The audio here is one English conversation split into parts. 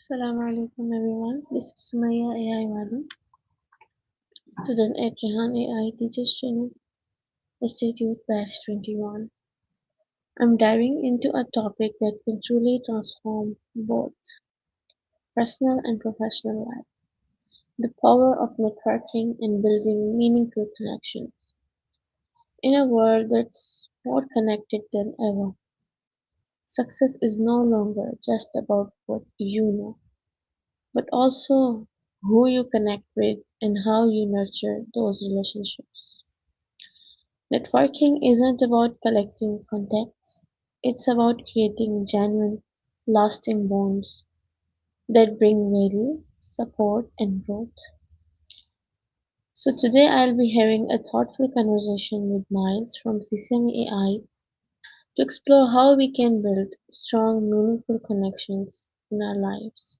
Assalamu alaikum everyone. This is Sumaya AI Madam, student at Rehan AI Teachers Training Institute Batch 21. I'm diving into a topic that can truly transform both personal and professional life. The power of networking and building meaningful connections. In a world that's more connected than ever, success is no longer just about what you know, but also who you connect with and how you nurture those relationships. Networking isn't about collecting contacts, it's about creating genuine, lasting bonds that bring value, support, and growth. So, today I'll be having a thoughtful conversation with Miles from sesame AI to explore how we can build strong, meaningful connections in our lives.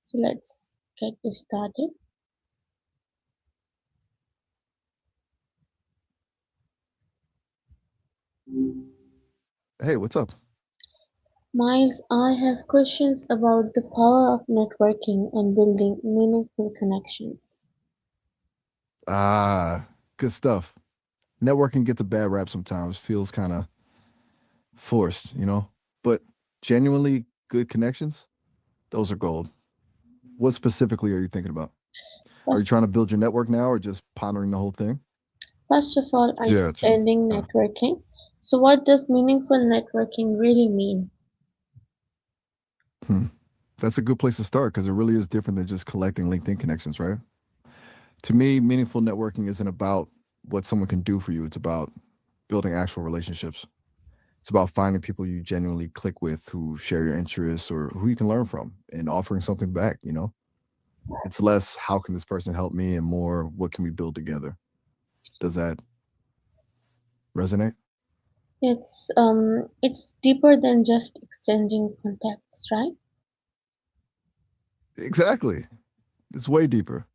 So, let's get this started. Hey, what's up? Miles, I have questions about the power of networking and building meaningful connections. Ah, good stuff. Networking gets a bad rap sometimes, feels kind of forced. But genuinely good connections, those are gold. What specifically are you thinking about? Are you First, trying to build your network now or just pondering the whole thing? first of all, Yeah, understanding yeah. networking. So, what does meaningful networking really mean? Hmm. That's a good place to start because it really is different than just collecting LinkedIn connections, right? To me, meaningful networking isn't about what someone can do for you, it's about building actual relationships. It's about finding people you genuinely click with who share your interests or who you can learn from and offering something back. It's less how can this person help me and more what can we build together. Does that resonate? It's deeper than just exchanging contacts, right? Exactly. It's way deeper.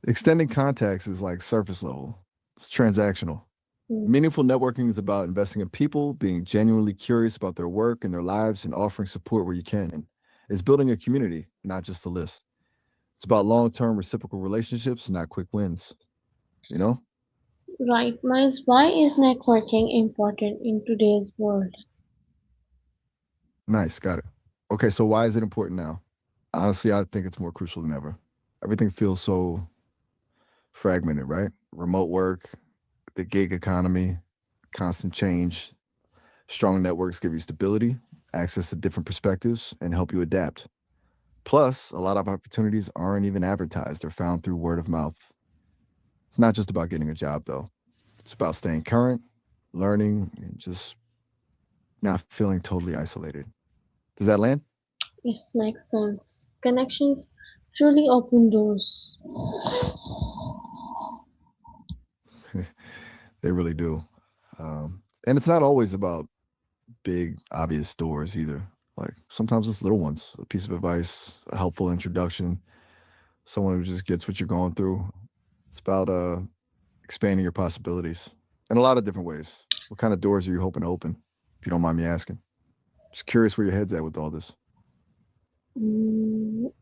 Extending contacts is like surface level. It's transactional. Mm. Meaningful networking is about investing in people, being genuinely curious about their work and their lives, and offering support where you can. It's building a community, not just a list. It's about long term reciprocal relationships, not quick wins. You know? Right, Miles, why is networking important in today's world? Nice, got it. Okay, so why is it important now? Honestly, I think it's more crucial than ever. Everything feels so fragmented, right? Remote work, the gig economy, constant change. Strong networks give you stability, access to different perspectives, and help you adapt. Plus, a lot of opportunities aren't even advertised, they're found through word of mouth. It's not just about getting a job, though, it's about staying current, learning, and just not feeling totally isolated. Does that land? Yes, makes sense. Connections truly open doors. They really do. And it's not always about big, obvious stores either. Like sometimes it's little ones, a piece of advice, a helpful introduction, someone who just gets what you're going through. It's about expanding your possibilities in a lot of different ways. What kind of doors are you hoping to open, if you don't mind me asking? Just curious where your head's at with all this. Mm,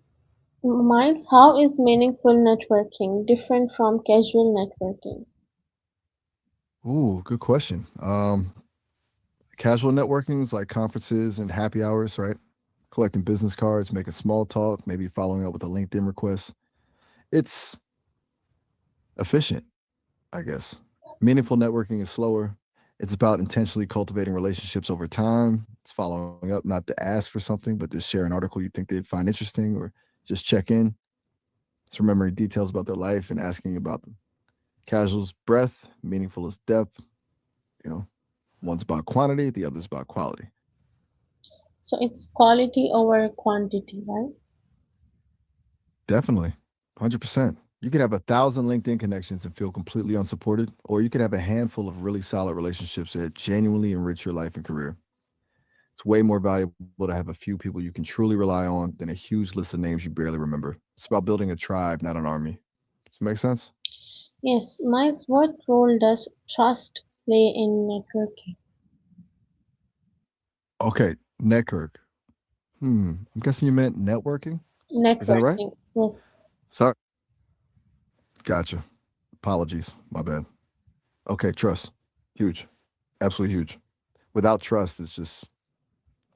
Miles, how is meaningful networking different from casual networking? Ooh, good question. Casual networking is like conferences and happy hours, right? Collecting business cards, making small talk, maybe following up with a LinkedIn request. It's efficient, I guess. Meaningful networking is slower. It's about intentionally cultivating relationships over time. It's following up not to ask for something, but to share an article you think they'd find interesting or just check in. It's remembering details about their life and asking about them. Casual's breadth, meaningful is depth. You know, one's about quantity, the other's about quality. So it's quality over quantity, right? Definitely. 100%. You could have 1,000 LinkedIn connections and feel completely unsupported, or you could have a handful of really solid relationships that genuinely enrich your life and career. It's way more valuable to have a few people you can truly rely on than a huge list of names you barely remember. It's about building a tribe, not an army. Does it make sense? Yes, Miles, what role does trust play in networking? Okay, network. I'm guessing you meant networking. Is that right? Networking. Yes. Sorry. Gotcha. Apologies. My bad. Okay, trust. Huge. Absolutely huge. Without trust, it's just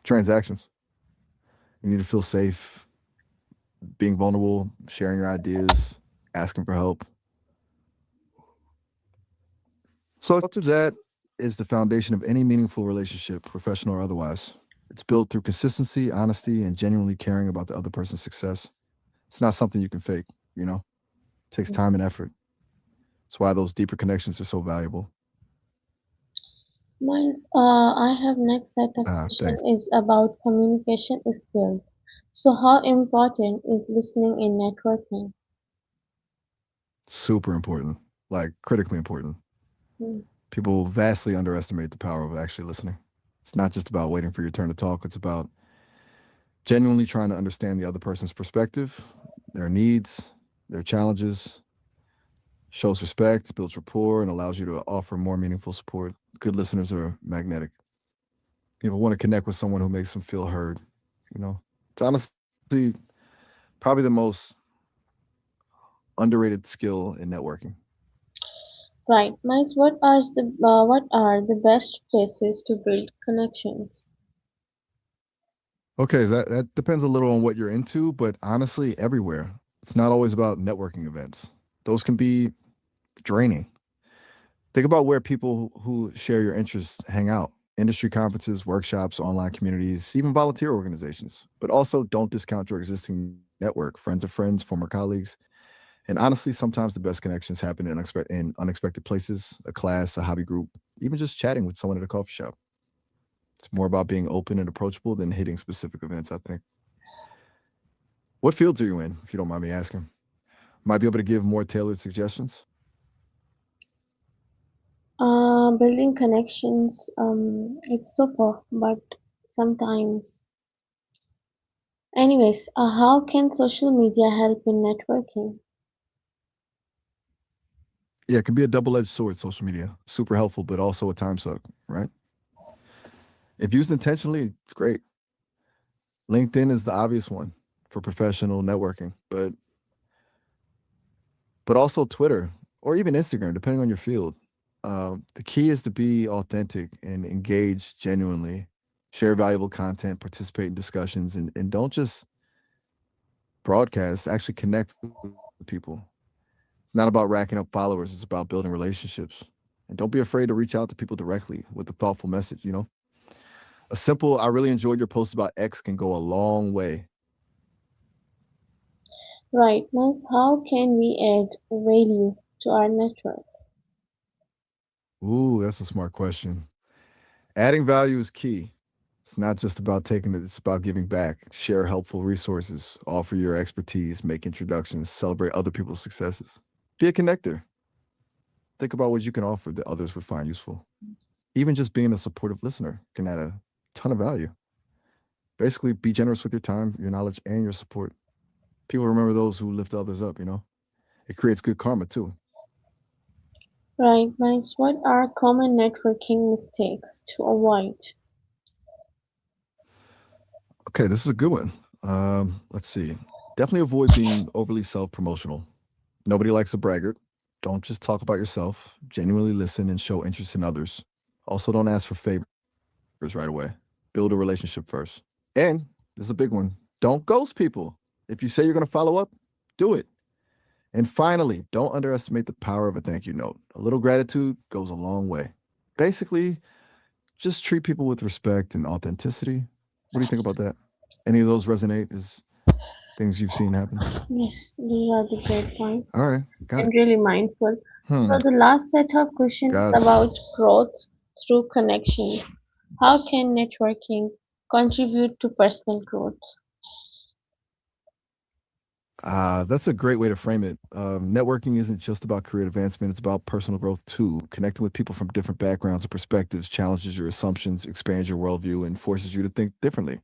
transactions. You need to feel safe, being vulnerable, sharing your ideas, asking for help. So that is the foundation of any meaningful relationship, professional or otherwise. It's built through consistency, honesty, and genuinely caring about the other person's success. It's not something you can fake, you know? It takes time and effort. That's why those deeper connections are so valuable. Miles, I have next set of question Thanks. is about communication skills. So how important is listening in networking? Super important, like critically important. Hmm. People vastly underestimate the power of actually listening. It's not just about waiting for your turn to talk, it's about genuinely trying to understand the other person's perspective, their needs, their challenges, shows respect, builds rapport, and allows you to offer more meaningful support. Good listeners are magnetic. People want to connect with someone who makes them feel heard. You know, it's honestly probably the most underrated skill in networking. Right, Miles, what are the best places to build connections? Okay, so that depends a little on what you're into, but honestly, everywhere. It's not always about networking events. Those can be draining. Think about where people who share your interests hang out: industry conferences, workshops, online communities, even volunteer organizations. But also, don't discount your existing network, friends of friends, former colleagues. And honestly, sometimes the best connections happen in unexpected places, a class, a hobby group, even just chatting with someone at a coffee shop. It's more about being open and approachable than hitting specific events, I think. What fields are you in, if you don't mind me asking? Might be able to give more tailored suggestions. Building connections, it's super, but sometimes. Anyways, how can social media help in networking? Yeah, it can be a double edged sword, social media. Super helpful, but also a time suck, right? If used intentionally, it's great. LinkedIn is the obvious one for professional networking, but also Twitter or even Instagram, depending on your field. The key is to be authentic and engage genuinely, share valuable content, participate in discussions, and don't just broadcast, actually connect with people. It's not about racking up followers, it's about building relationships. And don't be afraid to reach out to people directly with a thoughtful message, you know? A simple, I really enjoyed your post about X can go a long way. Right, Miles, how can we add value to our network? Ooh, that's a smart question. Adding value is key. It's not just about taking it, it's about giving back. Share helpful resources, offer your expertise, make introductions, celebrate other people's successes. Be a connector. Think about what you can offer that others would find useful. Even just being a supportive listener can add a ton of value. Basically, be generous with your time, your knowledge, and your support. People remember those who lift others up, you know? It creates good karma too. Right, Miles, what are common networking mistakes to avoid? Okay, this is a good one. Let's see. Definitely avoid being overly self promotional. Nobody likes a braggart. Don't just talk about yourself. Genuinely listen and show interest in others. Also, don't ask for favors right away. Build a relationship first. And this is a big one. Don't ghost people. If you say you're going to follow up, do it. And finally, don't underestimate the power of a thank you note. A little gratitude goes a long way. Basically, just treat people with respect and authenticity. What do you think about that? Any of those resonate as things you've seen happen? Yes, these are the great points. All right, got And it. really mindful. Hmm, So the last set of questions is gotcha. about growth through connections. How can networking contribute to personal growth? That's a great way to frame it. Networking isn't just about career advancement, it's about personal growth too. Connecting with people from different backgrounds and perspectives challenges your assumptions, expands your worldview, and forces you to think differently.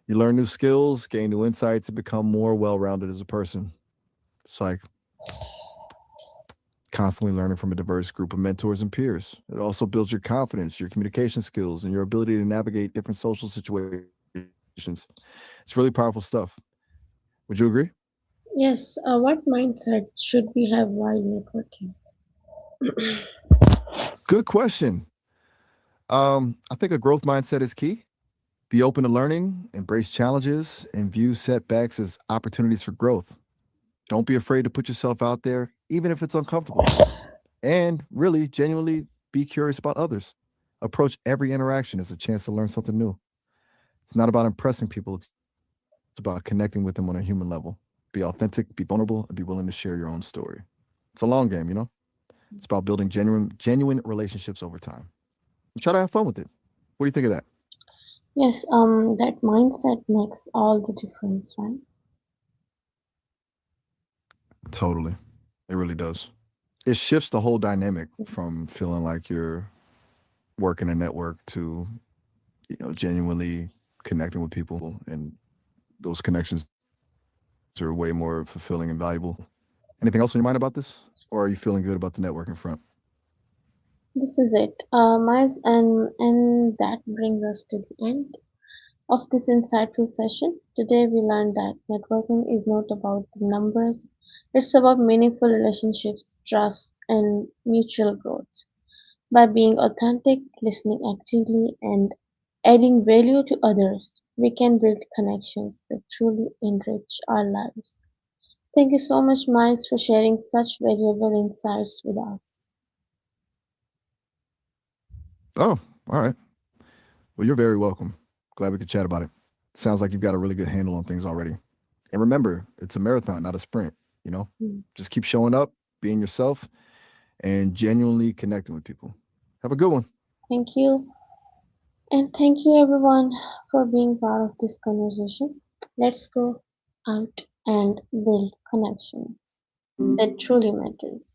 You learn new skills, gain new insights, and become more well rounded as a person. It's like constantly learning from a diverse group of mentors and peers. It also builds your confidence, your communication skills, and your ability to navigate different social situations. It's really powerful stuff. Would you agree? Yes, what mindset should we have while networking? Good question. I think a growth mindset is key. Be open to learning, embrace challenges, and view setbacks as opportunities for growth. Don't be afraid to put yourself out there, even if it's uncomfortable. And really, genuinely be curious about others. Approach every interaction as a chance to learn something new. It's not about impressing people, it's about connecting with them on a human level. Be authentic, be vulnerable, and be willing to share your own story. It's a long game, you know? It's about building genuine relationships over time. And try to have fun with it. What do you think of that? Yes, that mindset makes all the difference, right? Totally. It really does. It shifts the whole dynamic from feeling like you're working a network to, genuinely connecting with people, and those connections are way more fulfilling and valuable. Anything else on your mind about this? Or are you feeling good about the networking front? This is it, Miles, and that brings us to the end of this insightful session. Today we learned that networking is not about the numbers; it's about meaningful relationships, trust, and mutual growth. By being authentic, listening actively, and adding value to others, we can build connections that truly enrich our lives. Thank you so much, Miles, for sharing such valuable insights with us. Oh, all right. Well, you're very welcome. Glad we could chat about it. Sounds like you've got a really good handle on things already. And remember, it's a marathon, not a sprint. You know, Mm. just keep showing up, being yourself, and genuinely connecting with people. Have a good one. Thank you. And thank you everyone for being part of this conversation. Let's go out and build connections that truly matters.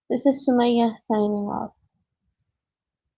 This is Sumaya signing off.